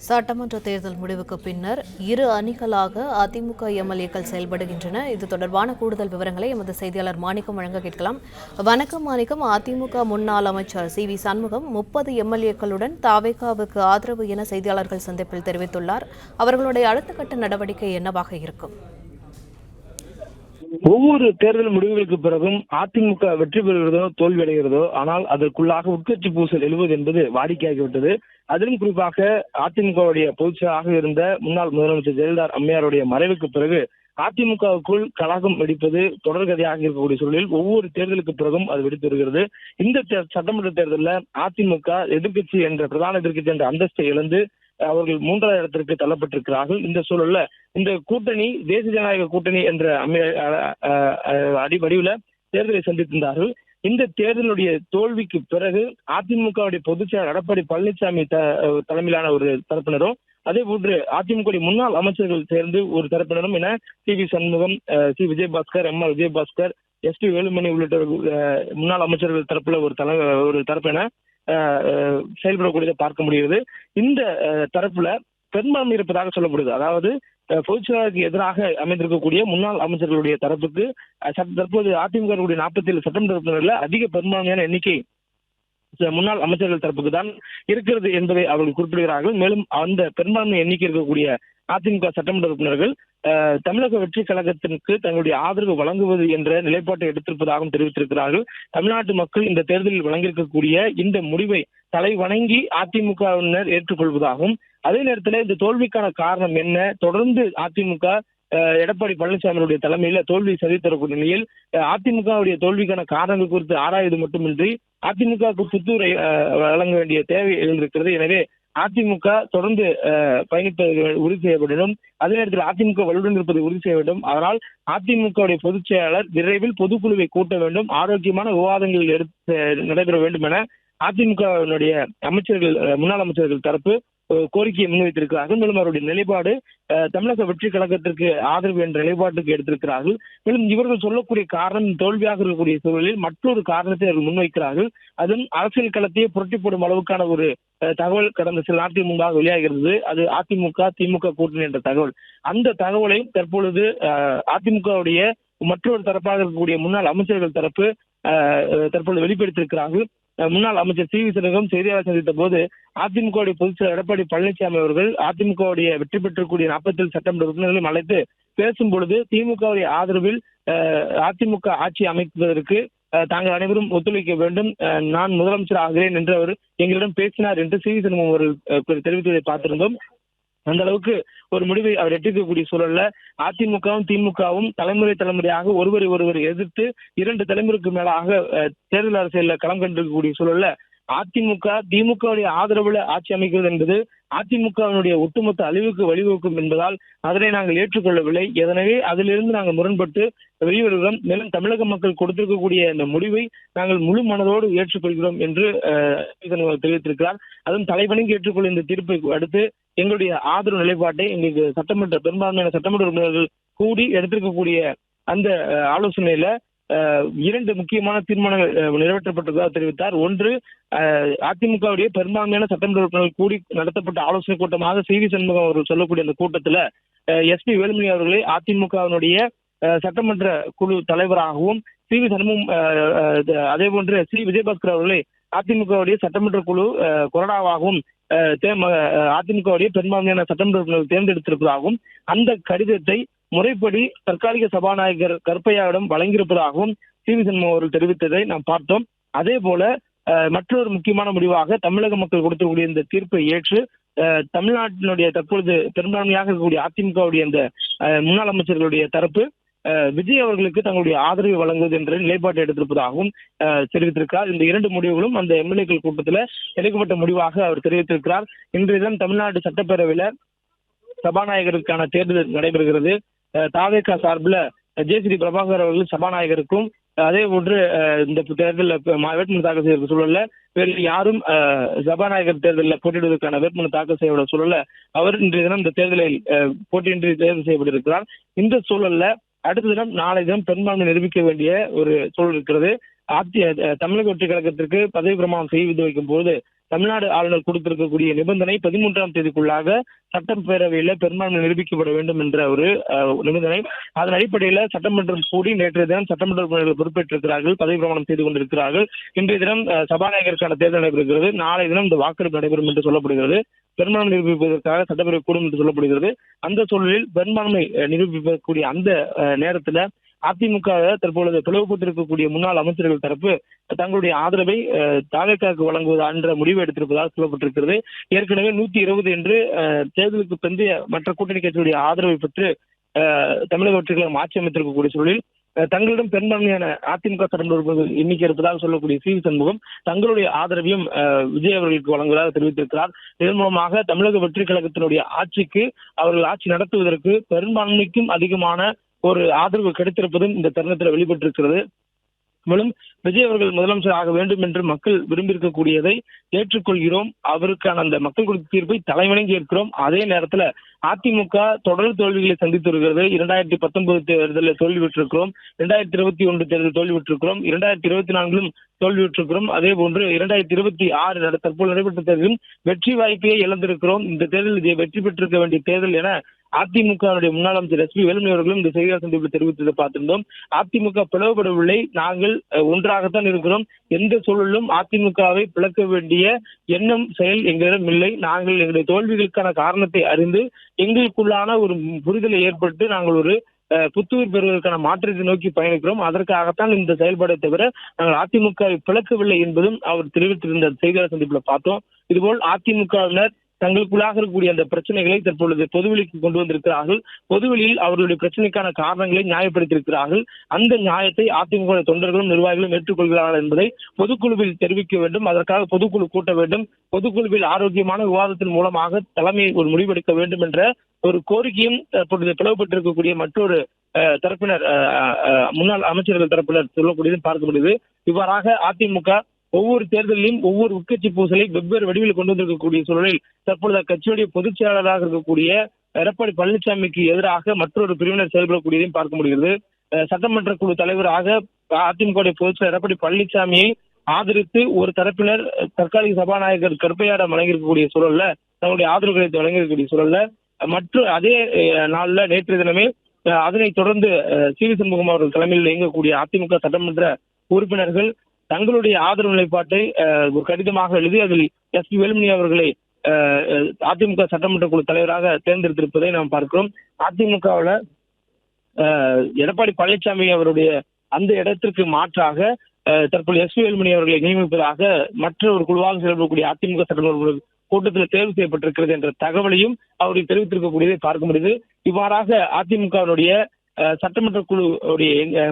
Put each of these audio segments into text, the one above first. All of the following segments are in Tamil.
சட்டமன்ற தேர்தல் முடிவுக்கு பின்னர் இரு அணிகளாக அதிமுக எம்எல்ஏக்கள் செயல்படுகின்றன. இது தொடர்பான கூடுதல் விவரங்களை எமது செய்தியாளர் மாணிக்கம் வழங்க கேட்கலாம். வணக்கம் மாணிக்கம். அதிமுக முன்னாள் அமைச்சர் சி.வி. சண்முகம் 30 எம்எல்ஏக்களுடன் தாவேகாவுக்கு ஆதரவு என செய்தியாளர்கள் சந்திப்பில் தெரிவித்துள்ளார். அவர்களுடைய அடுத்த கட்ட நடவடிக்கை என்னவாக இருக்கும்? ஒவ்வொரு தேர்தல் முடிவுகளுக்கு பிறகும் அதிமுக வெற்றி பெறுகிறதோ தோல்வி அடைகிறதோ, ஆனால் அதற்குள்ளாக உட்கட்சி பூசல் எழுவது என்பது வாடிக்கையாகிவிட்டது. அதிலும் குறிப்பாக அதிமுகவுடைய பொதுச்செயலாளராக இருந்த முன்னாள் முதலமைச்சர் ஜெயலலிதா அம்மையாருடைய மறைவுக்கு பிறகு அதிமுகவுக்குள் கலகம் வெடிப்பது தொடர்கதையாக இருக்கக்கூடிய சூழலில் ஒவ்வொரு தேர்தலுக்கு பிறகும் அது வெடித்து வருகிறது. இந்த சட்டமன்ற தேர்தலில் அதிமுக எதிர்க்கட்சி என்ற பிரதான எதிர்க்கட்சி என்ற அந்தஸ்தை இழந்து அவர்கள் 3வது இடத்திற்கு தள்ளப்பட்டிருக்கிறார்கள். இந்த சூழல்ல இந்த கூட்டணி தேசிய ஜனநாயக கூட்டணி என்ற வடிவில் தேர்தலை சந்தித்திருந்தார்கள். இந்த தேர்தலுடைய தோல்விக்கு பிறகு அதிமுகவுடைய பொதுச் செயலாளர் எடப்பாடி பழனிசாமி தலைமையிலான ஒரு தரப்பினரும், அதே போன்று அதிமுக முன்னாள் அமைச்சர்கள் சேர்ந்து ஒரு தரப்பினரும் என C V. Shanmugam, C. Vijayabaskar, M. R. Vijayabaskar, S P. Velumani உள்ளிட்ட முன்னாள் அமைச்சர்கள் தரப்புல ஒரு தரப்பு என செயல்படக்கூடியதை பார்க்க முடிகிறது. இந்த தரப்புல பெரும்பான்மை இருப்பதாக சொல்லப்படுது. அதாவது பொதுச் செயலாளருக்கு எதிராக அமைந்திருக்கக்கூடிய முன்னாள் அமைச்சர்களுடைய தரப்புக்கு தற்போது அதிமுக 47 சட்டமன்ற உறுப்பினர்ல அதிக பெரும்பான்மையான எண்ணிக்கை முன்னாள் அமைச்சர்கள் தரப்புக்கு தான் இருக்கிறது என்பதை அவர்கள் குறிப்பிடுகிறார்கள். மேலும் அந்த பெரும்பான்மை எண்ணிக்கை இருக்கக்கூடிய அதிமுக சட்டமன்ற உறுப்பினர்கள் தமிழக வெற்றி கழகத்திற்கு தங்களுடைய ஆதரவு வழங்குவது என்ற நிலைப்பாட்டை எடுத்திருப்பதாகவும் தெரிவித்திருக்கிறார்கள். தமிழ்நாட்டு மக்கள் இந்த தேர்தலில் வழங்கியிருக்கக்கூடிய இந்த முடிவை தலை வணங்கி அதிமுகவினர் ஏற்றுக்கொள்வதாகவும், அதே நேரத்தில் இந்த தோல்விக்கான காரணம் என்ன, தொடர்ந்து அதிமுக எடப்பாடி பழனிசாமியுடைய தலைமையில தோல்வி சதித்தரக்கூடிய நிலையில் அதிமுகவுடைய தோல்விக்கான காரணங்கள் குறித்து ஆராய்வது மட்டுமின்றி அதிமுகவுக்கு புத்துரை வழங்க வேண்டிய தேவை எழுந்திருக்கிறது. எனவே அதிமுக தொடர்ந்து பயணிப்பது உறுதி செய்ய வேண்டும். அதே நேரத்தில் அதிமுக வலுவுடன் இருப்பதை உறுதி செய்ய வேண்டும். அதனால் அதிமுகவுடைய பொதுச் செயலாளர் விரைவில் பொதுக்குழுவை கூட்ட வேண்டும், ஆரோக்கியமான விவாதங்கள் நடைபெற வேண்டும் என அதிமுகவினுடைய அமைச்சர்கள், முன்னாள் அமைச்சர்கள் தரப்பு கோரிக்கையை முன்வைத்திருக்கிறார்கள். மேலும் அவருடைய நிலைப்பாடு தமிழக வெற்றி கழகத்திற்கு ஆதரவு என்ற நிலைப்பாட்டுக்கு எடுத்திருக்கிறார்கள். மேலும் இவர்கள் சொல்லக்கூடிய காரணம் தோல்வியாக இருக்கக்கூடிய சூழலில் மற்றொரு காரணத்தை அவர்கள் முன்வைக்கிறார்கள். அதுவும் அரசியல் களத்தையே புரட்டி போடும் அளவுக்கான ஒரு தகவல் கடந்த சில நாட்கள் முன்பாக வெளியாகிறது. அது அதிமுக திமுக கூட்டணி என்ற தகவல். அந்த தகவலை தற்பொழுது அதிமுகவுடைய மற்றொரு தரப்பாக இருக்கக்கூடிய முன்னாள் அமைச்சர்கள் தரப்பு தற்பொழுது வெளிப்படுத்தியிருக்கிறார்கள். முன்னாள் அமைச்சர் சி.வி. சண்முகம் செய்தியாளர் சந்தித்த போது அதிமுக பொதுச் செயலர் எடப்பாடி பழனிசாமி அவர்கள் அதிமுகவுடைய வெற்றி பெற்றக்கூடிய 47 சட்டமன்ற உறுப்பினர்களையும் அழைத்து பேசும் பொழுது திமுகவுடைய ஆதரவில் அதிமுக ஆட்சி அமைப்பதற்கு தாங்கள் அனைவரும் ஒத்துழைக்க வேண்டும், நான் முதலமைச்சர் ஆகிறேன் என்று அவர் எங்களிடம் பேசினார் என்று சி.வி. சண்முகம் அவர்கள் தெரிவித்ததை பார்த்திருந்தோம். அந்த அளவுக்கு ஒரு முடிவை அவர் எட்டிருக்கக்கூடிய சூழல்ல அதிமுகவும் திமுகவும் தலைமுறையாக ஒருவரை எதிர்த்து 2 தலைமுறைக்கு மேலாக தேர்தல் அரசியலில் களம் கண்டிருக்கக்கூடிய சூழல்ல அதிமுக திமுகவுடைய ஆதரவுல ஆட்சி அமைக்கிறது என்பது அதிமுகவினுடைய ஒட்டுமொத்த அழிவுக்கு வழிவகுக்கும் என்பதால் அதனை நாங்கள் ஏற்றுக்கொள்ளவில்லை. எனவே அதிலிருந்து நாங்கள் முரண்பட்டு வெளிவருகிறோம். மேலும் தமிழக மக்கள் கொடுத்திருக்கக்கூடிய இந்த முடிவை நாங்கள் முழு மனதோடு ஏற்றுக்கொள்கிறோம் என்று தெரிவித்திருக்கிறார். அதுவும் தலைவணங்கி ஏற்றுக்கொள்ள இந்த தீர்ப்பை அடுத்து எங்களுடைய ஆதரவு நிலைப்பாட்டை எங்களுக்கு சட்டமன்ற பெரும்பான்மையான சட்டமன்ற உறுப்பினர்கள் கூடி எடுத்திருக்கக்கூடிய அந்த ஆலோசனையில 2 முக்கியமான தீர்மானங்கள் நிறைவேற்றப்பட்டதாக தெரிவித்தார். ஒன்று, அதிமுகவுடைய பெரும்பான்மையான சட்டமன்ற உறுப்பினர்கள் கூடி நடத்தப்பட்ட ஆலோசனை கூட்டமாக சி.வி. சண்முகம் அவர்கள் சொல்லக்கூடிய அந்த கூட்டத்தில் எஸ்.பி. வேலுமணி அவர்களை அதிமுகவினுடைய சட்டமன்ற குழு தலைவராகவும், சி.வி. சண்முகம் அதே போன்று சி. விஜயபாஸ்கர் அவர்களை அதிமுகவுடைய சட்டமன்ற குழு கொறடாவாகவும் அதிமுகவுடைய பெரும்பான்மையான சட்டமன்ற உறுப்பினர்கள் தேர்ந்தெடுத்திருப்பதாகவும், அந்த கடிதத்தை முறைப்படி தற்காலிக சபாநாயகர் கருப்பையாவிடம் வழங்கியிருப்பதாகவும் சி.வி. சண்முகம் அவர்கள் தெரிவித்ததை நாம் பார்த்தோம். அதே போல மற்றொரு முக்கியமான முடிவாக தமிழக மக்கள் கொடுத்திருக்கக்கூடிய இந்த தீர்ப்பை ஏற்று தமிழ்நாட்டினுடைய தற்பொழுது பெரும்பான்மையாக இருக்கக்கூடிய அதிமுகவுடைய இந்த முன்னாள் அமைச்சர்களுடைய தரப்பு விஜய் அவர்களுக்கு தங்களுடைய ஆதரவை வழங்குவது என்ற நிலைப்பாட்டை எடுத்திருப்பதாகவும் தெரிவித்திருக்கிறார். இந்த 2 முடிவுகளும் அந்த எம்எல்ஏக்கள் கூட்டத்தில் எடுக்கப்பட்ட முடிவாக அவர் தெரிவித்திருக்கிறார். இன்றைய தினம் தமிழ்நாடு சட்டப்பேரவையில சபாநாயகருக்கான தேர்தல் நடைபெறுகிறது. தாவேகா சார்பில் ஜே.சி.டி. பிரபாகர் அவர்கள் சபாநாயகருக்கும், அதே போன்று இந்த தேர்தலில் வேட்புமனு தாக்கல் செய்ய சூழல்ல வேறு யாரும் சபாநாயகர் தேர்தலில் போட்டியிடுவதற்கான வேட்புமனு தாக்கல் செய்ய சூழல்ல அவர் இன்றைய தினம் இந்த தேர்தலில் போட்டியின்றி தேர்வு செய்யப்பட்டிருக்கிறார். இந்த சூழல்ல அடுத்த தினம் நாளை தினம் பெரும்பான்மை நிரூபிக்க வேண்டிய ஒரு சூழல் இருக்கிறது. தமிழக வெற்றி கழகத்திற்கு பதவி பிரமாணம் செய்து வைக்கும் போது தமிழ்நாடு ஆளுநர் கொடுத்திருக்கக்கூடிய நிபந்தனை 13ஆம் தேதிக்குள்ளாக சட்டப்பேரவையில பெரும்பான்மை நிரூபிக்கப்பட வேண்டும் என்ற ஒரு நிபந்தனை. அதன் அடிப்படையில் சட்டமன்றம் கூடி நேற்றைய தினம் சட்டமன்ற உறுப்பினர்கள் பொறுப்பேற்றிருக்கிறார்கள், பதவி பிரமாணம் செய்து கொண்டிருக்கிறார்கள். இன்றைய தினம் சபாநாயகருக்கான தேர்தல் நடைபெறுகிறது. நாளை தினம் இந்த வாக்கெடுப்பு நடைபெறும் என்று சொல்லப்படுகிறது. பெரும்பான்மை நிரூபிப்பதற்காக சட்டப்பேரவை கூடும் என்று சொல்லப்படுகிறது. அந்த சூழலில் பெரும்பான்மை நிரூபிக்கக்கூடிய அந்த நேரத்தில் அதிமுக தற்பொழுது பிளவுபட்டிருக்கக்கூடிய முன்னாள் அமைச்சர்கள் தரப்பு தங்களுடைய ஆதரவை தாவேக்காவுக்கு வழங்குவதா என்ற முடிவு எடுத்திருப்பதாக சொல்லப்பட்டிருக்கிறது. ஏற்கனவே 120 என்று தேர்தலுக்கு பிந்தைய மற்ற கூட்டணி கட்சிகளுடைய ஆதரவை பெற்று தமிழக வெற்றிகளை மாற்றி அமைத்திருக்கக்கூடிய சூழலில் தங்களிடம் பெரும்பான்மையான அதிமுக சட்டமன்ற எண்ணிக்கை இருப்பதாக சொல்லக்கூடிய சி சண்முகம் தங்களுடைய ஆதரவையும் விஜய் அவர்களுக்கு வழங்குவதாக தெரிவித்திருக்கிறார். இதன் மூலமாக தமிழக வெற்றி கழகத்தினுடைய ஆட்சிக்கு அவர்கள் ஆட்சி நடத்துவதற்கு பெரும்பான்மைக்கும் அதிகமான ஒரு ஆதரவு கிடைத்திருப்பதும் இந்த தருணத்தில் வெளிப்பட்டிருக்கிறது. மேலும் விஜய் அவர்கள் முதலமைச்சர் ஆக வேண்டும் என்று மக்கள் விரும்பியிருக்கக்கூடியதை ஏற்றுக்கொள்கிறோம். அவருக்கான அந்த மக்கள் கொடுத்த தீர்ப்பை தலைவணங்கி இருக்கிறோம். அதே நேரத்தில் அதிமுக தொடர் தோல்விகளை சந்தித்து வருகிறது. 2019 தேர்தலில் தோல்வி பெற்றிருக்கிறோம், 2021 தேர்தலில் தோல்வி பெற்றிருக்கிறோம், 2024 தோல்வி பெற்றிருக்கிறோம். அதே போன்று 2026 தற்போது நடைபெற்ற தேர்தலில் வெற்றி வாய்ப்பையே இழந்திருக்கிறோம். இந்த தேர்தலில் வெற்றி பெற்றிருக்க வேண்டிய தேர்தல் என அதிமுக முன்னாள் அமைச்சர் எஸ் பி வேலுமணி அவர்களும் இந்த செய்தியாளர் சந்திப்பில் தெரிவித்ததை பார்த்திருந்தோம். அதிமுக பிளவுபடவில்லை, நாங்கள் ஒன்றாகத்தான் இருக்கிறோம். எந்த சூழலிலும் அதிமுகவை பிளக்க வேண்டிய எண்ணம் செயல் எங்களிடம் இல்லை. நாங்கள் எங்களுடைய தோல்விகளுக்கான காரணத்தை அறிந்து எங்களுக்குள்ளான ஒரு புரிதலை ஏற்பட்டு நாங்கள் ஒரு புத்துயிர் பெறுவதற்கான மாற்றத்தை நோக்கி பயணிக்கிறோம். அதற்காகத்தான் இந்த செயல்பாடை தவிர நாங்கள் அதிமுகவை பிளக்கவில்லை என்பதும் அவர் தெரிவித்திருந்த செய்தியாளர் சந்திப்பில் பார்த்தோம். இதுபோல் அதிமுகவினர் தங்களுக்குள்ளாக இருக்கக்கூடிய அந்த பிரச்சனைகளை தற்பொழுது பொதுவெளிக்கு கொண்டு வந்திருக்கிறார்கள். பொதுவெளியில் அவர்களுடைய பிரச்சனைக்கான காரணங்களை நியாயப்படுத்தியிருக்கிறார்கள். அந்த நியாயத்தை அதிமுக தொண்டர்களும் நிர்வாகிகளும் ஏற்றுக்கொள்கிறார்கள் என்பதை பொதுக்குழுவில் தெரிவிக்க வேண்டும். அதற்காக பொதுக்குழு கூட்ட வேண்டும். பொதுக்குழுவில் ஆரோக்கியமான விவாதத்தின் மூலமாக தலைமை ஒரு முடிவெடுக்க வேண்டும் என்ற ஒரு கோரிக்கையும் தற்பொழுது பிளவுபட்டிருக்கக்கூடிய மற்றொரு தரப்பினர் முன்னாள் அமைச்சர்கள் தரப்பினர் சொல்லக்கூடியதும் பார்க்க முடியுது. இவ்வாறாக அதிமுக ஒவ்வொரு தேர்தலிலும் ஒவ்வொரு உட்கட்சி பூசலை வெவ்வேறு வடிவில் கொண்டு வந்திருக்கக்கூடிய சூழலில் தற்பொழுது அக்கட்சியுடைய பொதுச் செயலாளராக இருக்கக்கூடிய எடப்பாடி பழனிசாமிக்கு எதிராக மற்றொரு பிரிவினர் செயல்படக்கூடியதையும் பார்க்க முடிகிறது. சட்டமன்ற குழு தலைவராக அதிமுக பொதுச் செயலர் எடப்பாடி பழனிசாமியை ஆதரித்து ஒரு தரப்பினர் தற்காலிக சபாநாயகர் கருப்பையாடம் வழங்கியிருக்கக்கூடிய சூழல்ல தங்களுடைய ஆதரவுகளை வழங்கியிருக்கக்கூடிய சூழல்ல மற்ற அதே நாள்ல நேற்று தினமே அதனைத் தொடர்ந்து சி வி சண்முகம் அவர்கள் தலைமையில் இயங்கக்கூடிய அதிமுக சட்டமன்ற உறுப்பினர்கள் தங்களுடைய ஆதரவு நிலைப்பாட்டை ஒரு கடிதமாக எழுதி அதில் எஸ் பி வேலுமணி அவர்களை அதிமுக சட்டமன்ற குழு தலைவராக தேர்ந்தெடுத்திருப்பதை நாம் பார்க்கிறோம். அதிமுகவில் எடப்பாடி பழனிசாமி அவருடைய அந்த இடத்திற்கு மாற்றாக தற்போது எஸ் பி வேலுமணி அவர்களை நியமிப்பதாக மற்ற ஒரு குழுவாக செயல்படக்கூடிய அதிமுக சட்டமன்ற கூட்டத்தில் தேர்வு செய்யப்பட்டிருக்கிறது என்ற தகவலையும் அவர்கள் தெரிவித்திருக்கக்கூடியதை பார்க்க முடியுது. இவ்வாறாக அதிமுகவினுடைய சட்டமன்ற குழு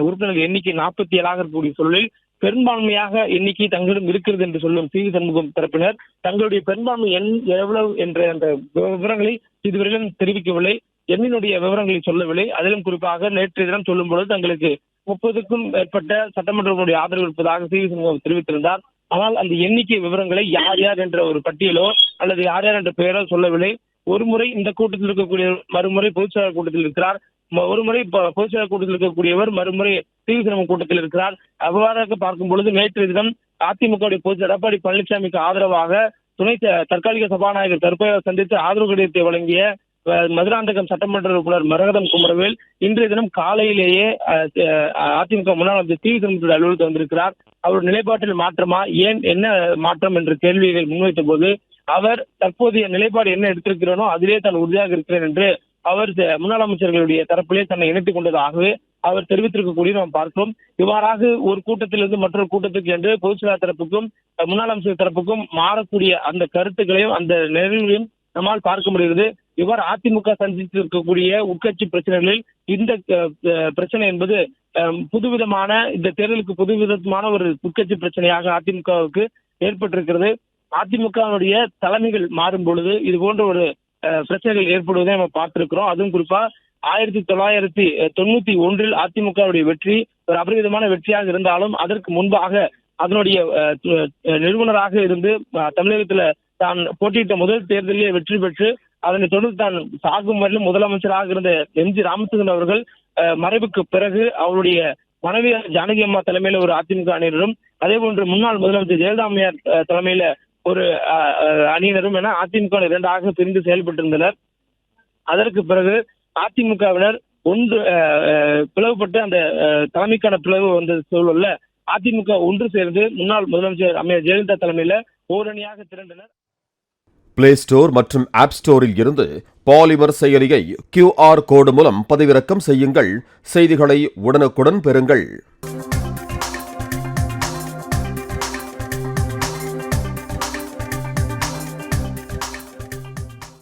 உறுப்பினர்கள் எண்ணிக்கை 47 இருக்கக்கூடிய சூழலில் பெரும்பான்மையாக எண்ணிக்கை தங்களிடம் இருக்கிறது என்று சொல்லும் சி வி சண்முகம் தரப்பினர் தங்களுடைய பெரும்பான்மை எண் எவ்வளவு என்ற அந்த விவரங்களை இதுவரையிலும் தெரிவிக்கவில்லை. எண்ணினுடைய விவரங்களை சொல்லவில்லை. அதிலும் குறிப்பாக நேற்றைய தினம் சொல்லும் பொழுது தங்களுக்கு 30க்கும் மேற்பட்ட சட்டமன்றங்களுடைய ஆதரவு இருப்பதாக சி வி சண்முகம் தெரிவித்திருந்தார். ஆனால் அந்த எண்ணிக்கை விவரங்களை யார் யார் என்ற ஒரு பட்டியலோ அல்லது யார் யார் என்ற பெயரோ சொல்லவில்லை. ஒருமுறை இந்த கூட்டத்தில் இருக்கக்கூடிய மறுமுறை பொதுச் செயலாளர் கூட்டத்தில் இருக்கிறார், ஒருமுறை பொதுச் செயலாளர் கூட்டத்தில் இருக்கக்கூடியவர் மறுமுறை சி வி சண்முகம் கூட்டத்தில் இருக்கிறார். அவ்வாறாக பார்க்கும் பொழுது நேற்றைய தினம் அதிமுக பொதுச் எடப்பாடி பழனிசாமிக்கு ஆதரவாக துணை தற்காலிக சபாநாயகர் கருப்பையா சந்தித்து ஆதரவு கடிதத்தை வழங்கிய மதுராந்தகம் சட்டமன்ற உறுப்பினர் மரகதம் குமரவேல் இன்றைய தினம் காலையிலேயே அதிமுக முன்னாள் அமைச்சர் சி வி சண்முகத்துடைய அலுவலகத்தில் வந்திருக்கிறார். அவர் நிலைப்பாட்டில் மாற்றமா, ஏன் என்ன மாற்றம் என்ற கேள்வியை முன்வைத்த போது அவர் தற்போதைய நிலைப்பாடு என்ன எடுத்திருக்கிறானோ அதிலே தான் உறுதியாக இருக்கிறேன் என்று அவர் முன்னாள் அமைச்சர்களுடைய தரப்பிலே தன்னை இணைத்துக் கொண்டதாகவே அவர் தெரிவித்திருக்கக்கூடிய நாம் பார்க்கிறோம். இவ்வாறாக ஒரு கூட்டத்திலிருந்து மற்றொரு கூட்டத்துக்கு என்று பொதுச் செயலாளர் தரப்புக்கும் முன்னாள் அமைச்சர் தரப்புக்கும் மாறக்கூடிய அந்த கருத்துக்களையும் அந்த நிறைவையும் நம்மால் பார்க்க முடிகிறது. இவ்வாறு அதிமுக சந்தித்து இருக்கக்கூடிய உட்கட்சி பிரச்சனைகளில் இந்த பிரச்சனை என்பது புதுவிதமான இந்த தேர்தலுக்கு புதுவிதமான ஒரு உட்கட்சி பிரச்சனையாக அதிமுகவுக்கு ஏற்பட்டிருக்கிறது. அதிமுகவுடைய தலைமைகள் மாறும் பொழுது இது போன்ற ஒரு பிரச்சனைகள் ஏற்படுவதை நம்ம பார்த்திருக்கிறோம். அதுவும் குறிப்பா 1991 அதிமுகவுடைய வெற்றி ஒரு அபரிவிதமான வெற்றியாக இருந்தாலும் அதற்கு முன்பாக அதனுடைய நிறுவனராக இருந்து தமிழகத்துல தான் போட்டியிட்ட முதல் தேர்தலிலே வெற்றி பெற்று அதனை தொடர்ந்து தான் சாகும் வரையிலும் முதலமைச்சராக இருந்த எம் ஜி ராமச்சந்திரன் அவர்கள் மறைவுக்கு பிறகு அவருடைய மனைவி ஜானகி அம்மா தலைமையில ஒரு அதிமுக அணியினரும் அதே போன்று முன்னாள் முதலமைச்சர் ஜெயலலிதா அம்மையார் தலைமையில ஒரு அணியினரும் என அதிமுக இரண்டாக பிரிந்து செயல்பட்டிருந்தனர். அதற்கு பிறகு அதிமுகவினர் ஒன்று பிளவுபட்டு அந்த தலைமைக்கான பிளவு வந்த சூழல்ல அதிமுக ஒன்று சேர்ந்து முன்னாள் முதலமைச்சர் அம்மையார் ஜெயலலிதா தலைமையில ஓரணியாக திரண்டனர். பிளே ஸ்டோர் மற்றும் ஆப் ஸ்டோரில் இருந்து பாலிமர் செயலியை QR கோடு மூலம் பதிவிறக்கம் செய்யுங்கள். செய்திகளை உடனுக்குடன் பெறுங்கள்.